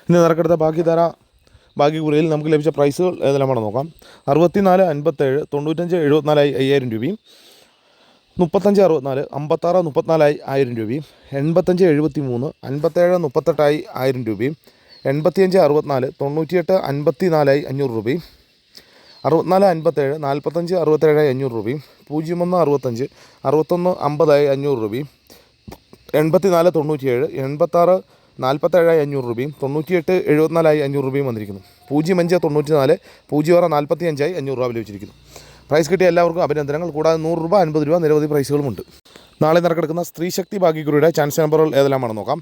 ഇനി നറുക്കെടുത്ത ബാക്കി കുറിയിൽ നമുക്ക് ലഭിച്ച പ്രൈസുകൾ ഏതെല്ലാമാണെന്ന് നോക്കാം. 64 57 95 74 5000 രൂപയും, 35 64 56 34 1000 രൂപയും, 85 73 57 38 1000 രൂപയും, 85 64 98 54 500 രൂപയും, 64 57 45 67 500 രൂപയും, 01 65 61 50 500 രൂപയും, 84 97 86 47 500 രൂപയും, 98 74 500 രൂപയും വന്നിരിക്കുന്നു. 05 94 06 45 500 രൂപ ലഭിച്ചിരിക്കുന്നു. പ്രൈസ് കിട്ടിയ എല്ലാവർക്കും അഭിനന്ദനങ്ങൾ. കൂടാതെ 100 രൂപ 50 രൂപ നിരവധി പ്രൈസുകളുമുണ്ട്. നാളെ നറുക്കെടുക്കുന്ന സ്ത്രീശക്തി ഭാഗ്യക്കുറിയുടെ ചാൻസ് നമ്പറുകൾ ഏതെല്ലാമാണെന്ന് നോക്കാം.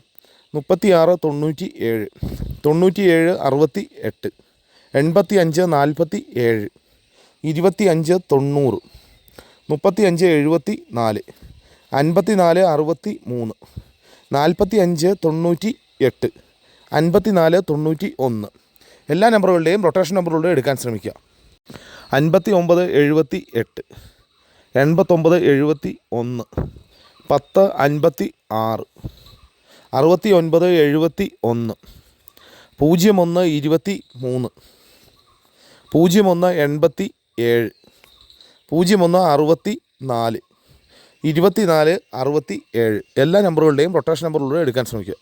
36 97 97 68 85 47 25 90 35 74 54 63 45 98 54 91 എല്ലാ നമ്പറുകളുടെയും റൊട്ടേഷൻ നമ്പറുകളുടെ എടുക്കാൻ ശ്രമിക്കുക. 59 78 89 71 10 56 69 71 01 23 01 87 01 64 24 67 എല്ലാ നമ്പറുകളുടെയും റൊട്ടേഷൻ നമ്പറുകളുടെ എടുക്കാൻ ശ്രമിക്കുക.